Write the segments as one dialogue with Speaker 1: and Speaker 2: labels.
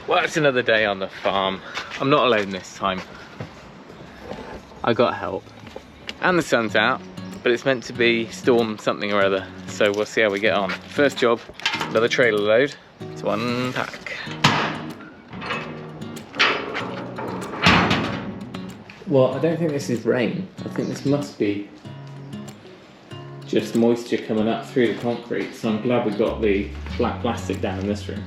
Speaker 1: Well, it's another day on the farm. I'm not alone this time. I got help. And the sun's out, but it's meant to be storm something or other. So we'll see how we get on. First job, another trailer load to unpack. Well, I don't think this is rain. I think this must be just moisture coming up through the concrete. So I'm glad we got the black plastic down in this room.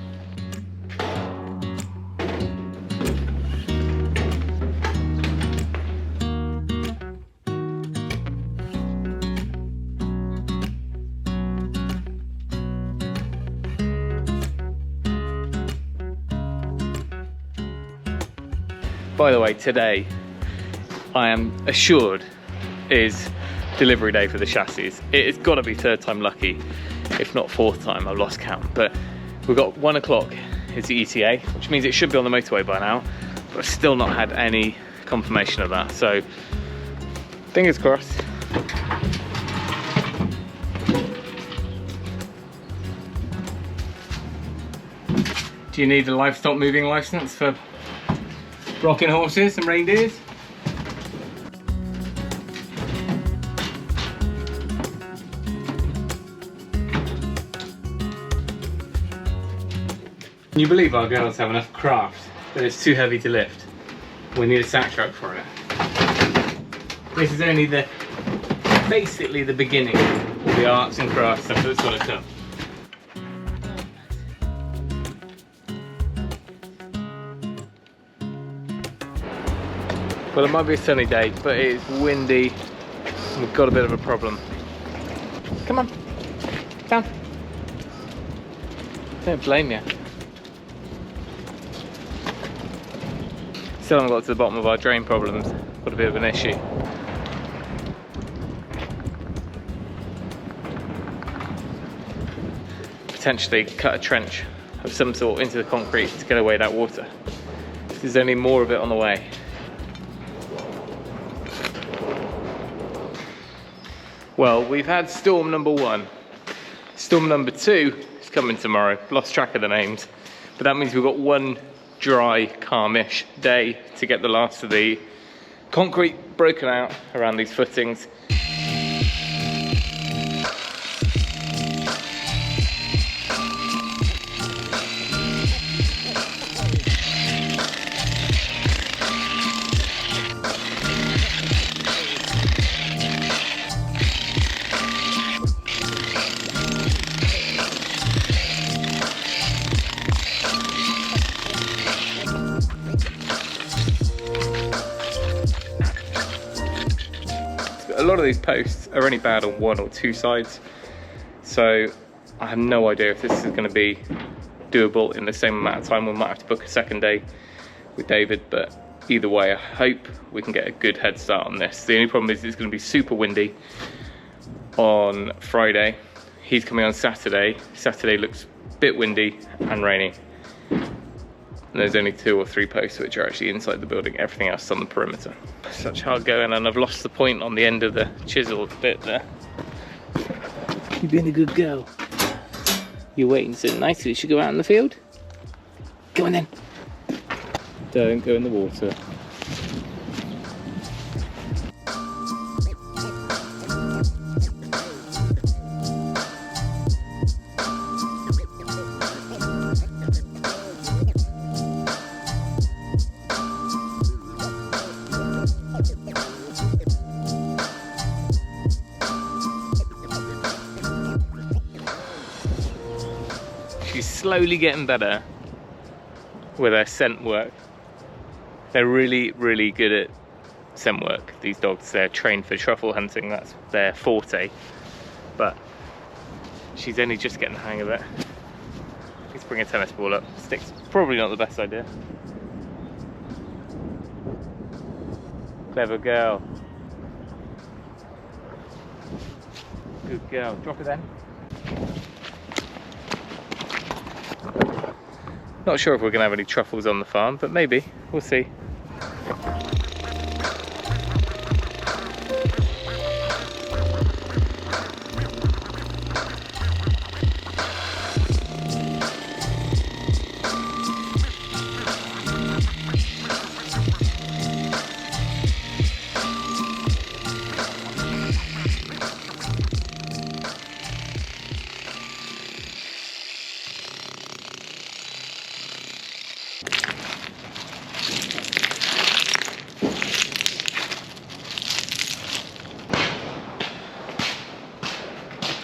Speaker 1: By the way, today I am assured is delivery day for the chassis. It's got to be third time lucky, if not fourth time. I've lost count. But we've got 1 o'clock is the ETA, which means it should be on the motorway by now. But I've still not had any confirmation of that. So fingers crossed. Do you need a livestock moving license for rocking horses and reindeers? Can you believe our girls have enough craft, but it's too heavy to lift? We need a sack truck for it. This is only basically the beginning of all the arts and crafts stuff that's got to come. Well, it might be a sunny day, but it is windy and we've got a bit of a problem. Come on, down. Don't blame you. Still haven't got to the bottom of our drain problems. Got a bit of an issue. Potentially cut a trench of some sort into the concrete to get away that water. There's only more of it on the way. Well, we've had storm number 1. Storm number 2 is coming tomorrow. Lost track of the names. But that means we've got one dry, calmish day to get the last of the concrete broken out around these footings. A lot of these posts are only bad on 1 or 2 sides, so I have no idea if this is going to be doable in the same amount of time. We might have to book a second day with David, but either way I hope we can get a good head start on this. The only problem is it's going to be super windy on Friday. He's coming on Saturday. Saturday looks a bit windy and rainy. And there's only 2 or 3 posts which are actually inside the building, everything else is on the perimeter. Such hard going, and I've lost the point on the end of the chisel bit there. You've been a good girl. You're waiting so nicely. You should go out in the field. Go on then. Don't go in the water. She's slowly getting better with her scent work. They're really, really good at scent work, these dogs. They're trained for truffle hunting, that's their forte. But she's only just getting the hang of it. Let's bring a tennis ball up. Sticks, probably not the best idea. Clever girl. Good girl. Drop it then. Not sure if we're going to have any truffles on the farm, but maybe. We'll see.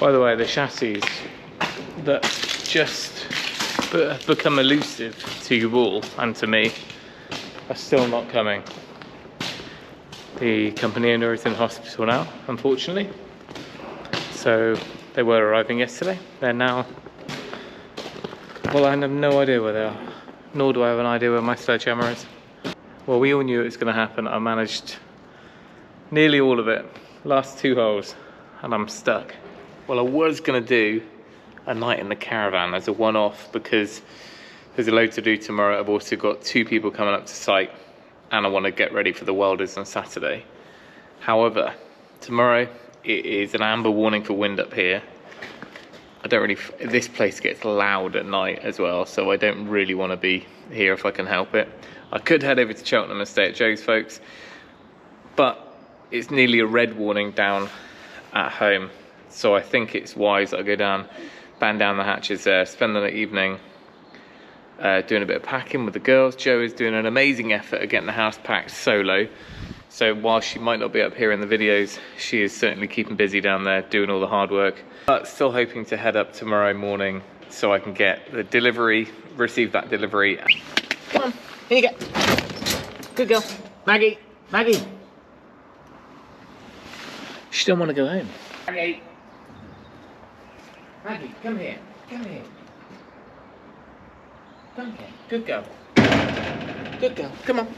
Speaker 1: By the way, the chassis that just have become elusive to you all and to me are still not coming. The company owner is in hospital now, unfortunately. So they were arriving yesterday. They're now, well, I have no idea where they are, nor do I have an idea where my sledgehammer is. Well, we all knew it was going to happen. I managed nearly all of it, last 2 holes, and I'm stuck. Well, I was going to do a night in the caravan as a one-off because there's a load to do tomorrow. I've also got 2 people coming up to site and I want to get ready for the welders on Saturday. However, tomorrow it is an amber warning for wind up here. I don't really, this place gets loud at night as well, so I don't really want to be here if I can help it. I could head over to Cheltenham and stay at Joe's folks, but it's nearly a red warning down at home. So I think it's wise that I go down, band down the hatches there, spend the evening doing a bit of packing with the girls. Joe is doing an amazing effort at getting the house packed solo. So while she might not be up here in the videos, she is certainly keeping busy down there doing all the hard work. But still hoping to head up tomorrow morning so I can get the delivery, receive that delivery.
Speaker 2: Come on, here you go. Good girl. Maggie, Maggie.
Speaker 1: She don't want to go home.
Speaker 2: Maggie. Maggie, come here. Come here. Come here. Good girl. Good girl. Come on.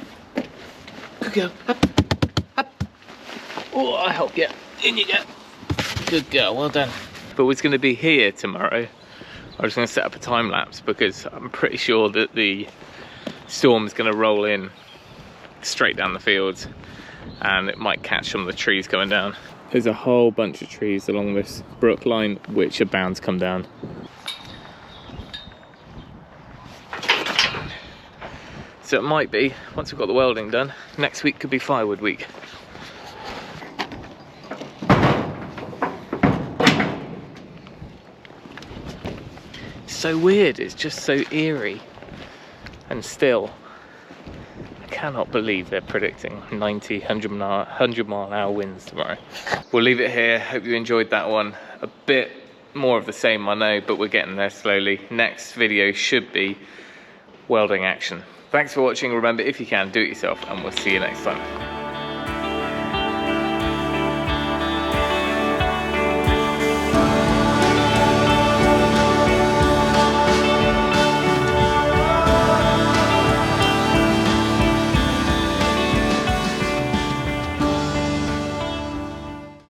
Speaker 2: Good girl. Up. Up.
Speaker 1: Oh, I'll help you. In you go. Good girl, well done. But we're going to be here tomorrow. I was going to set up a time lapse because I'm pretty sure that the storm is going to roll in straight down the fields and it might catch some of the trees coming down. There's a whole bunch of trees along this brook line which are bound to come down. So it might be, once we've got the welding done, next week could be firewood week. So weird, it's just so eerie and still. I cannot believe they're predicting 90, 100 mile an hour winds tomorrow. We'll leave it here. Hope you enjoyed that one. A bit more of the same, I know, but we're getting there slowly. Next video should be welding action. Thanks for watching. Remember, if you can, do it yourself, and we'll see you next time.